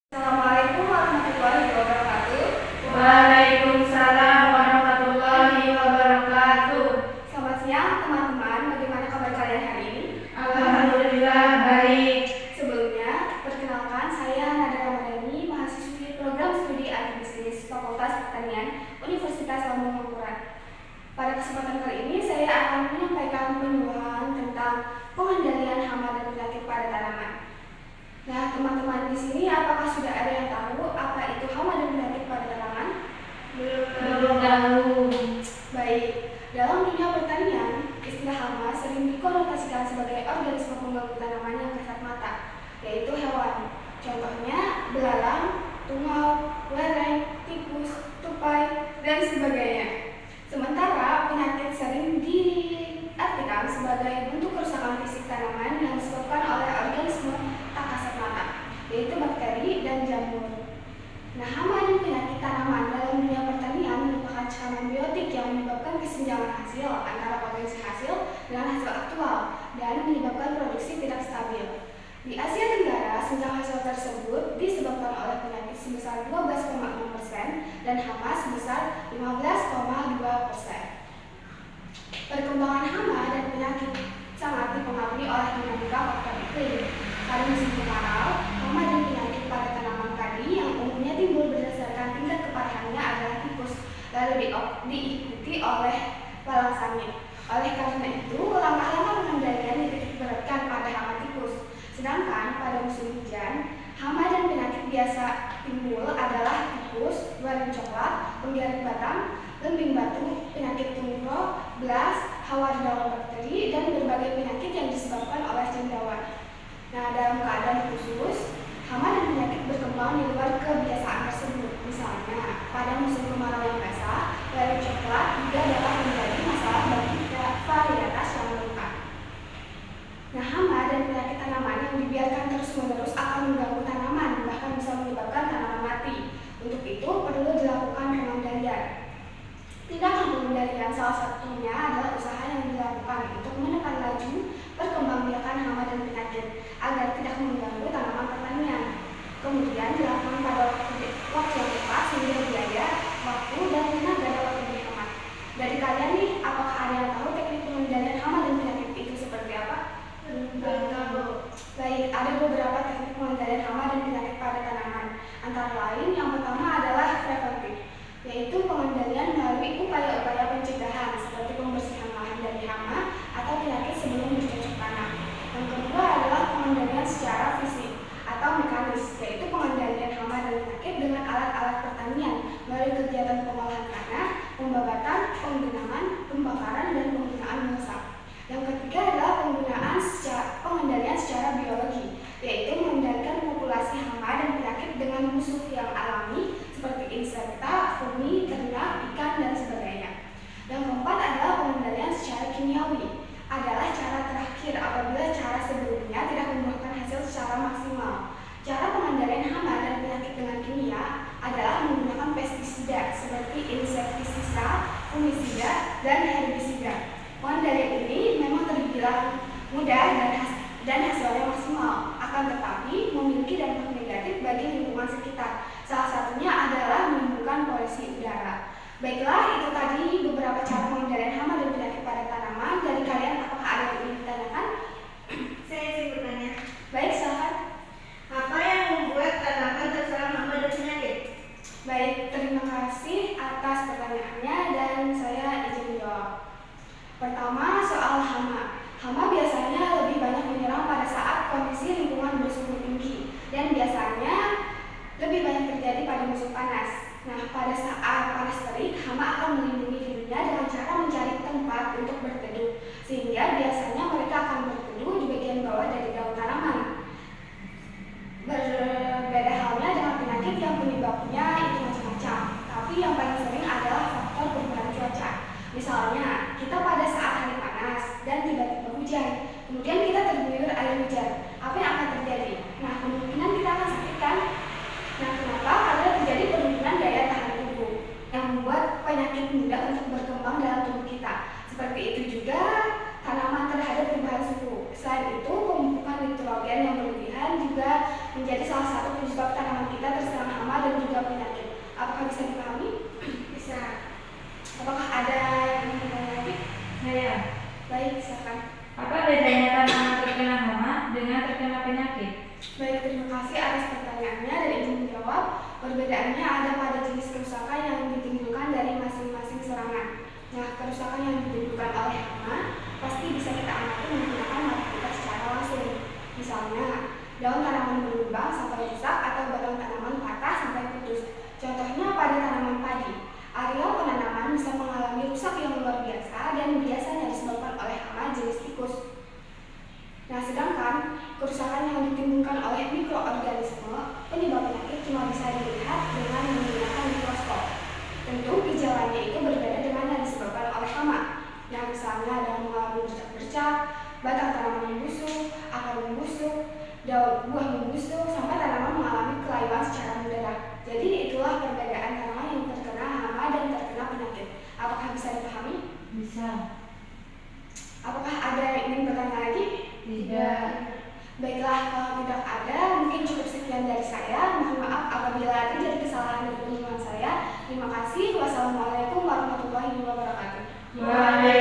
Assalamualaikum warahmatullahi wabarakatuh. Waalaikumsalam warahmatullahi wabarakatuh. Selamat siang teman-teman, bagaimana kabar kalian hari ini? Alhamdulillah baik. Sebelumnya, perkenalkan saya Nada Ramadhani, mahasiswi program studi agribisnis Fakultas Pertanian Universitas Lambung Mangkurat. Pada kesempatan kali ini saya akan menyampaikan penyuluhan tentang pengendalian hama dan penyakit pada tanaman. Nah, teman-teman di sini apakah sudah ada yang tahu apa itu hama dan penyakit pada tanaman? Belum tahu. Baik, dalam dunia pertanian, istilah hama sering dikonotasikan sebagai organisme pengganggu tanaman yang kasat mata, yaitu hewan. Contohnya belalang, tungau, lereng, tikus, tupai, dan sebagainya. Sementara penyakit sering diartikan sebagai bentuk kerusakan fisik tanaman yang disebabkan oleh organisme tak kasat mata, yaitu bakteri dan jamur. Nah, hama dan penyakit tanaman dalam dunia pertanian merupakan cacaman biotik yang menyebabkan kesenjangan hasil antara potensi hasil dengan hasil aktual dan menyebabkan produksi tidak stabil. Di Asia Tenggara, senjang hasil tersebut disebabkan oleh penyakit sebesar 12,6% dan hama sebesar 15,2%. Perkembangan hama dan penyakit sangat dipengaruhi oleh dinamika faktor iklim. Pada musim kemarau, hama dan penyakit pada tanaman padi yang umumnya timbul berdasarkan tingkat keparahannya adalah tikus, lalu diikuti oleh belalang sangit. Oleh karena itu, langkah-langkah pengendalian dititik beratkan pada hama tikus. Sedangkan pada musim hujan, hama dan penyakit biasa timbul adalah tikus, waring coklat, penggiring batang, lembing batu, penyakit tungro, blas, hawa daun bakteri, dan berbagai penyakit yang disebabkan oleh cendawan. Nah, dalam keadaan khusus, hama dan penyakit berkembang di luar kebiasaan tersebut. Misalnya, pada musim kemarau yang basah, waring coklat juga dapat menjadi masalah bagi varietas yang melukat. Nah, hama dan penyakit tanaman yang dibiarkan terus-menerus akan mengganggu tanaman, bahkan bisa menyebabkan tanaman mati. Untuk itu, perlu dilakukan pengendalian. Tindakan pengendalian salah satunya adalah usaha yang dilakukan untuk menekan laju perkembangbiakan hama dan penyakit agar tidak mengganggu tanaman pertanian. Kemudian dilakukan pada waktu yang tepat sehingga biaya, waktu, dan tenaga dapat lebih hemat. Dari kalian nih, apakah ada yang tahu teknik pengendalian hama dan penyakit itu seperti apa? Tahu. Baik, ada beberapa teknik pengendalian hama dan penyakit pada tanaman. Antara lain, yang pertama adalah preventif, yaitu pengendalian melalui upaya-upaya pencegahan seperti pembersihan lahan dari hama atau penyakit sebelum bercocok tanam. Yang kedua adalah pengendalian secara fisik atau mekanis, yaitu pengendalian hama dan penyakit dengan alat-alat pertanian melalui kegiatan pengolahan tanah, pembabatan, penggenangan, pembakaran, dan penggunaan mulsa. Yang ketiga adalah pengendalian secara biologi, yaitu mengendalikan populasi hama dan penyakit dengan musuh yang alami seperti insekta, fungi, ternak, ikan, dan sebagainya. Yang keempat adalah pengendalian secara kimiawi, adalah cara terakhir apabila cara sebelumnya tidak membuahkan hasil secara maksimal. Cara pengendalian hama dan penyakit dengan kimia adalah menggunakan pestisida seperti insektisida, fungisida, dan herbisida. Pengendalian ini memang terbilang mudah dan hasilnya maksimal, akan tetapi memiliki dampak negatif bagi lingkungan sekitar. Salah satunya adalah menimbulkan polusi udara. Baiklah, itu tadi beberapa cara pengendalian hama dan penyakit pada tanaman. Dari kalian, apakah ada yang ingin ditanyakan? Saya ingin bertanya, Baik, silakan. apa yang membuat tanaman terserang hama dan penyakit? Baik, terima kasih atas pertanyaannya dan saya izin jawab. Pertama, soal hama. Hama biasanya lebih banyak menyerang pada saat kondisi lingkungan bersuhu tinggi dan biasanya lebih banyak terjadi pada musim panas. Nah, pada saat panas terik, hama akan melindungi dirinya dengan cara mencari tempat untuk berteduh, sehingga biasanya mereka akan berteduh di bagian bawah dari daun tanaman. Berbeda halnya dengan penyakit yang penyebabnya itu macam-macam, tapi yang paling sering adalah faktor perubahan cuaca. Misalnya, kita pada saat hari panas dan tiba-tiba hujan, kemudian kita terguyur air hujan. Apa yang akan terjadi? Nah, kemungkinan kita akan sakit kan? Nah, kenapa? Karena terjadi penurunan daya tahan tubuh yang membuat penyakit mudah untuk berkembang dalam tubuh kita. Seperti itu juga tanaman terhadap perubahan suhu. Selain itu, pemupukan nitrogen yang berlebihan juga menjadi salah satu penyebab tanaman kita Baik, silakan. Apa bedanya tanaman terkena hama dengan terkena penyakit? Baik, terima kasih atas pertanyaannya dan izin menjawab. Perbedaannya ada pada jenis kerusakan yang ditimbulkan dari masing-masing serangan. Nah, kerusakan yang ditimbulkan oleh hama pasti bisa kita amati menggunakan mata kita secara langsung. Misalnya, daun tanaman berlubang sampai rusak atau batang tanaman patah sampai putus. Contohnya pada tanaman padi, areal penanaman bisa mengalami rusak yang luar biasa dan biasanya disebabkan oleh hama jenis tikus. Nah, sedangkan kerusakan yang ditimbulkan oleh mikroorganisme penyebab penyakit cuma bisa dilihat dengan menggunakan mikroskop. Tentu gejalanya itu berbeda dengan yang disebabkan oleh hama. Nah, misalnya ada mengalami bercak-bercak, batang tanaman membusuk, akar membusuk, daun buah membusuk, sampai tanaman mengalami kelayuan secara mendadak. Jadi itulah perbedaan tanaman yang terkena hama dan terkena penyakit. Apakah bisa dipahami? Bisa. Apakah ada yang ingin bertanya lagi? Tidak. Baiklah, kalau tidak ada, mungkin cukup sekian dari saya. Mohon maaf apabila terjadi kesalahan dari penjelasan saya. Terima kasih. Wassalamualaikum warahmatullahi wabarakatuh. Waalaikumsalam.